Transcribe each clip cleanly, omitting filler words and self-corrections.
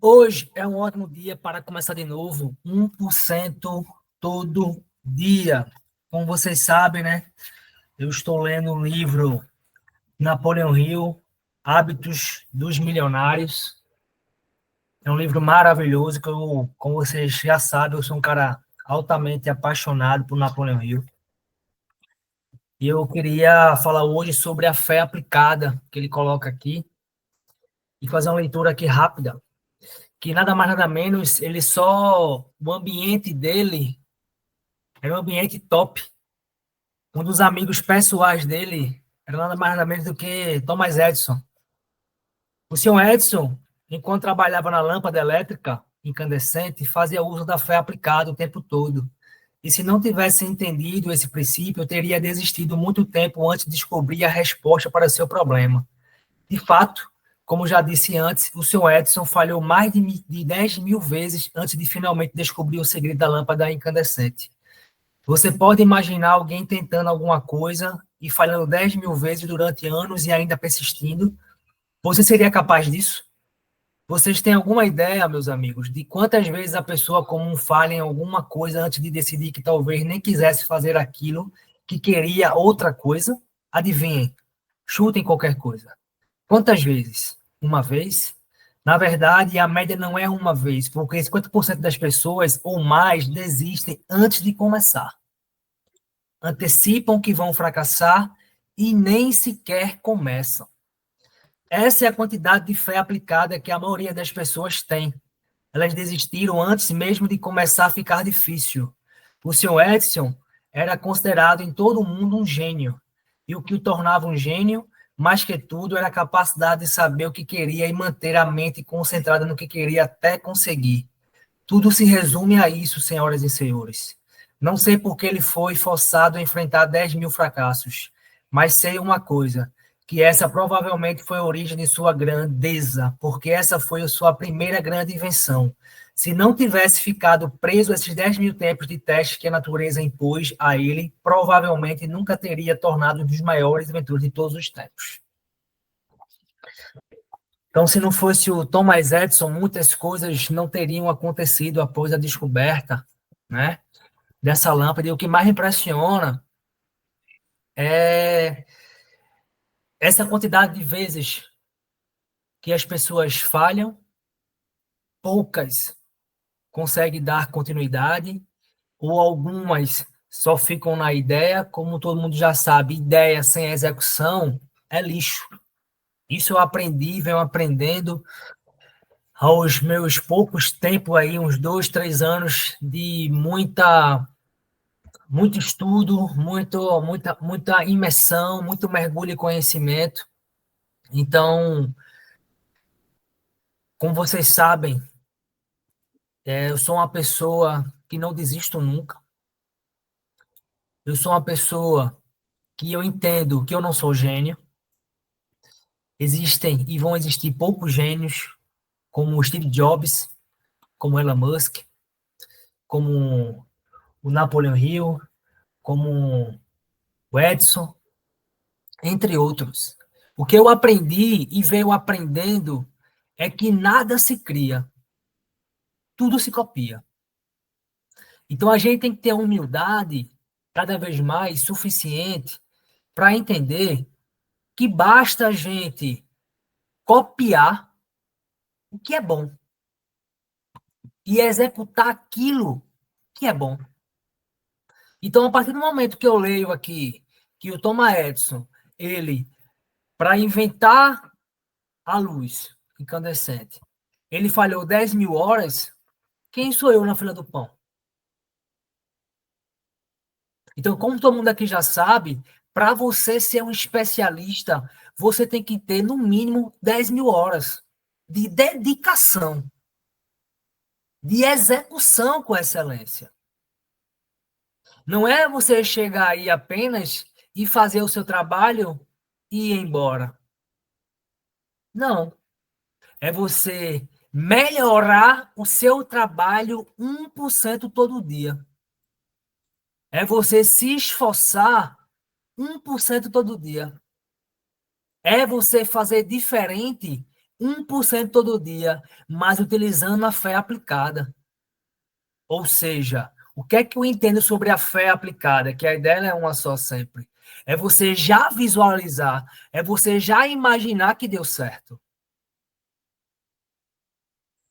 Hoje é um ótimo dia para começar de novo, 1% todo dia. Como vocês sabem, né? Eu estou lendo o livro Napoleão Hill, Hábitos dos Milionários. É um livro maravilhoso que como vocês já sabem, eu sou um cara altamente apaixonado por Napoleão Hill. E eu queria falar hoje sobre a fé aplicada que ele coloca aqui e fazer uma leitura aqui rápida, que nada mais nada menos, o ambiente dele era um ambiente top. Um dos amigos pessoais dele era nada mais nada menos do que Thomas Edison. O senhor Edison, enquanto trabalhava na lâmpada elétrica incandescente, fazia uso da fé aplicada o tempo todo. E se não tivesse entendido esse princípio, eu teria desistido muito tempo antes de descobrir a resposta para seu problema. De fato, como já disse antes, o senhor Edison falhou mais de 10 mil vezes antes de finalmente descobrir o segredo da lâmpada incandescente. Você pode imaginar alguém tentando alguma coisa e falhando 10 mil vezes durante anos e ainda persistindo? Você seria capaz disso? Vocês têm alguma ideia, meus amigos, de quantas vezes a pessoa comum falha em alguma coisa antes de decidir que talvez nem quisesse fazer aquilo, que queria outra coisa? Adivinhem, chutem qualquer coisa. Quantas vezes? Uma vez? Na verdade, a média não é uma vez, porque 50% das pessoas ou mais desistem antes de começar. Antecipam que vão fracassar e nem sequer começam. Essa é a quantidade de fé aplicada que a maioria das pessoas tem. Elas desistiram antes mesmo de começar a ficar difícil. O Sr. Edison era considerado em todo o mundo um gênio. E o que o tornava um gênio, mais que tudo, era a capacidade de saber o que queria e manter a mente concentrada no que queria até conseguir. Tudo se resume a isso, senhoras e senhores. Não sei por que ele foi forçado a enfrentar 10 mil fracassos, mas sei uma coisa, que essa provavelmente foi a origem de sua grandeza, porque essa foi a sua primeira grande invenção. Se não tivesse ficado preso a esses 10 mil tempos de teste que a natureza impôs a ele, provavelmente nunca teria tornado um dos maiores inventores de todos os tempos. Então, se não fosse o Thomas Edison, muitas coisas não teriam acontecido após a descoberta, né, dessa lâmpada. E o que mais impressiona é essa quantidade de vezes que as pessoas falham, poucas conseguem dar continuidade, ou algumas só ficam na ideia. Como todo mundo já sabe, ideia sem execução é lixo. Isso eu aprendi, venho aprendendo aos meus poucos tempos aí, uns 2, 3 anos de muito estudo, muita imersão, muito mergulho em conhecimento. Então, como vocês sabem, eu sou uma pessoa que não desisto nunca. Eu sou uma pessoa que eu entendo que eu não sou gênio. Existem e vão existir poucos gênios, como o Steve Jobs, como Elon Musk, como o Napoleon Hill, como o Edison, entre outros. O que eu aprendi e venho aprendendo é que nada se cria, tudo se copia. Então a gente tem que ter a humildade, cada vez mais, suficiente para entender que basta a gente copiar o que é bom e executar aquilo que é bom. Então, a partir do momento que eu leio aqui que o Thomas Edison, ele, para inventar a luz incandescente, ele falhou 10 mil horas, quem sou eu na fila do pão? Então, como todo mundo aqui já sabe, para você ser um especialista, você tem que ter, no mínimo, 10 mil horas de dedicação, de execução com excelência. Não é você chegar aí apenas e fazer o seu trabalho e ir embora. Não. É você melhorar o seu trabalho 1% todo dia. É você se esforçar 1% todo dia. É você fazer diferente 1% todo dia, mas utilizando a fé aplicada. Ou seja, o que é que eu entendo sobre a fé aplicada? Que a ideia é uma só sempre. É você já visualizar, é você já imaginar que deu certo.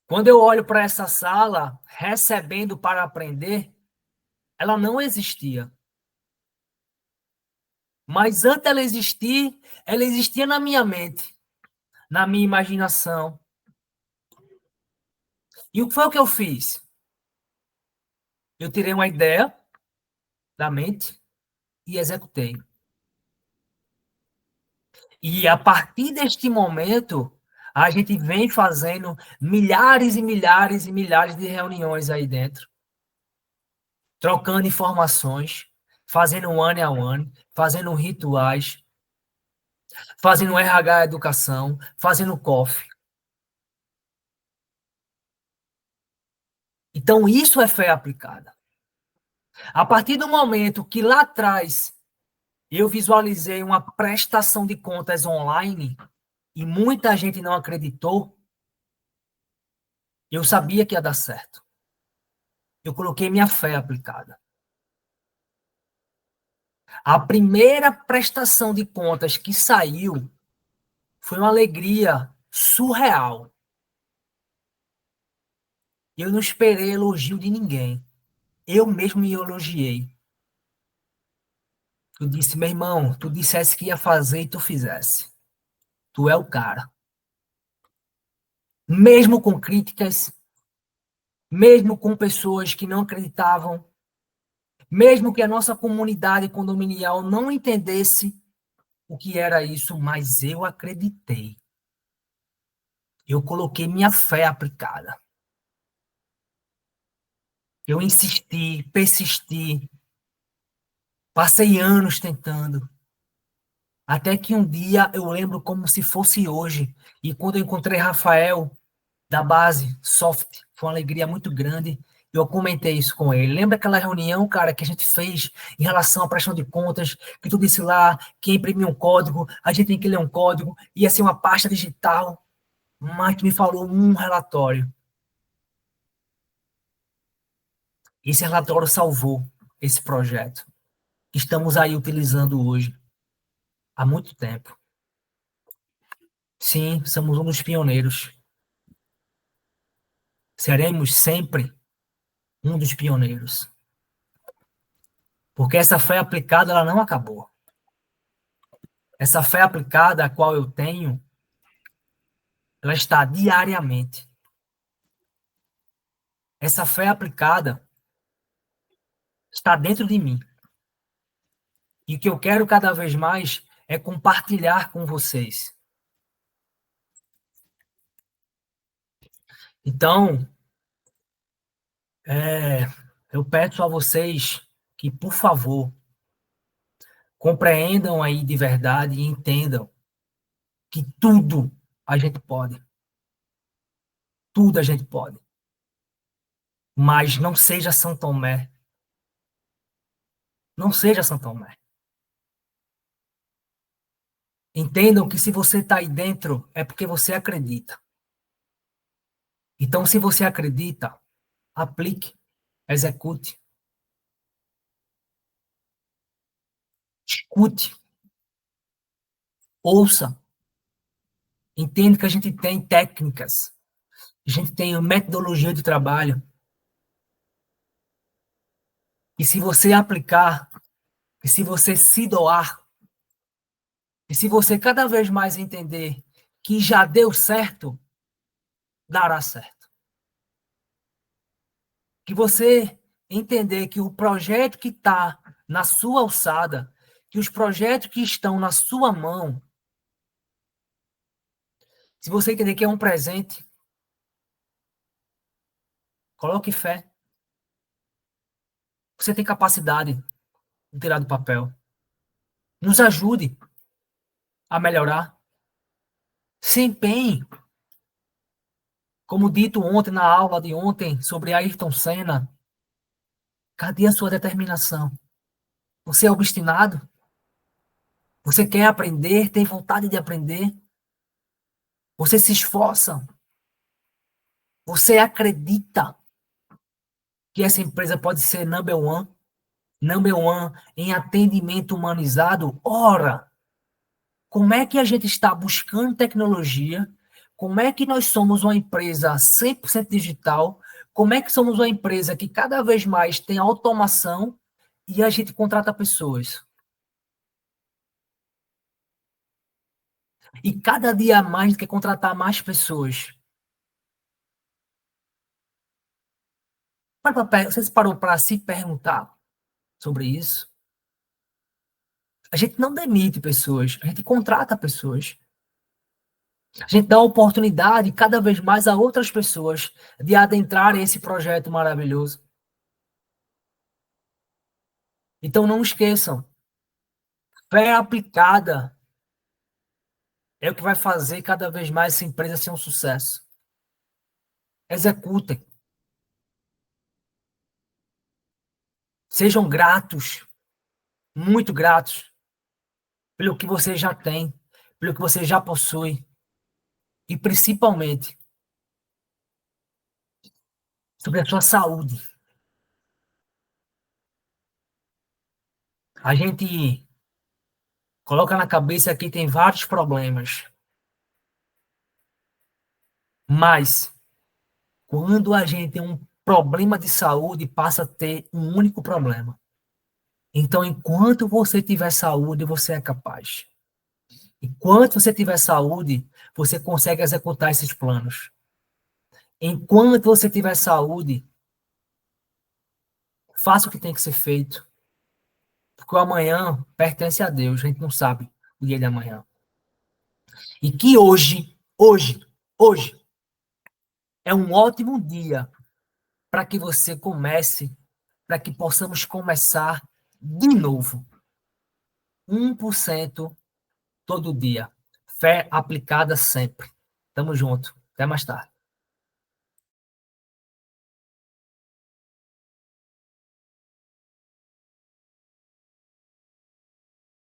Quando eu olho para essa sala, recebendo para aprender, ela não existia. Mas antes dela existir, ela existia na minha mente, na minha imaginação. E o que foi o que eu fiz? Eu tirei uma ideia da mente e executei. E a partir deste momento, a gente vem fazendo milhares e milhares e milhares de reuniões aí dentro, trocando informações, fazendo one a one, fazendo rituais, fazendo RH educação, fazendo COF. Então, isso é fé aplicada. A partir do momento que lá atrás eu visualizei uma prestação de contas online e muita gente não acreditou, eu sabia que ia dar certo. Eu coloquei minha fé aplicada. A primeira prestação de contas que saiu foi uma alegria surreal. Eu não esperei elogio de ninguém. Eu mesmo me elogiei. Eu disse, meu irmão, tu dissesse que ia fazer e tu fizesse. Tu é o cara. Mesmo com críticas, mesmo com pessoas que não acreditavam, mesmo que a nossa comunidade condominial não entendesse o que era isso, mas eu acreditei. Eu coloquei minha fé aplicada. Eu insisti, persisti, passei anos tentando. Até que um dia eu lembro como se fosse hoje. E quando eu encontrei Rafael, da base Soft, foi uma alegria muito grande. Eu comentei isso com ele. Lembra aquela reunião, cara, que a gente fez em relação à prestação de contas, que tu disse lá que imprimir um código, a gente tem que ler um código, ia ser uma pasta digital, mas tu me falou um relatório. Esse relatório salvou esse projeto. Estamos aí utilizando hoje, há muito tempo. Sim, somos um dos pioneiros. Seremos sempre um dos pioneiros. Porque essa fé aplicada, ela não acabou. Essa fé aplicada, a qual eu tenho, ela está diariamente. Essa fé aplicada está dentro de mim. E o que eu quero cada vez mais é compartilhar com vocês. Então, eu peço a vocês que, por favor, compreendam aí de verdade e entendam que tudo a gente pode. Tudo a gente pode. Mas não seja São Tomé. Não seja São Tomé. Entendam que se você está aí dentro, é porque você acredita. Então, se você acredita, aplique, execute, escute, ouça. Entenda que a gente tem técnicas, a gente tem metodologia de trabalho. E se você aplicar, e se você se doar, e se você cada vez mais entender que já deu certo, dará certo. Que você entender que o projeto que está na sua alçada, que os projetos que estão na sua mão, se você entender que é um presente, coloque fé. Você tem capacidade de tirar do papel. Nos ajude a melhorar. Se empenhe. Como dito ontem na aula de ontem sobre Ayrton Senna, cadê a sua determinação? Você é obstinado? Você quer aprender? Tem vontade de aprender? Você se esforça. Você acredita que essa empresa pode ser number one em atendimento humanizado? Ora, como é que a gente está buscando tecnologia? Como é que nós somos uma empresa 100% digital? Como é que somos uma empresa que cada vez mais tem automação e a gente contrata pessoas? E cada dia mais quer contratar mais pessoas. Você parou para se perguntar sobre isso? A gente não demite pessoas, a gente contrata pessoas. A gente dá oportunidade cada vez mais a outras pessoas de adentrarem esse projeto maravilhoso. Então não esqueçam, fé aplicada é o que vai fazer cada vez mais essa empresa ser um sucesso. Executem. Sejam gratos, muito gratos, pelo que você já tem, pelo que você já possui. E principalmente sobre a sua saúde. A gente coloca na cabeça que tem vários problemas, mas quando a gente tem um problema de saúde, passa a ter um único problema. Então, enquanto você tiver saúde, você é capaz. Enquanto você tiver saúde, você consegue executar esses planos. Enquanto você tiver saúde, faça o que tem que ser feito. Porque o amanhã pertence a Deus, a gente não sabe o dia de amanhã. E que hoje, é um ótimo dia para que você comece, para que possamos começar de novo. 1% todo dia. Fé aplicada sempre. Tamo junto. Até mais tarde.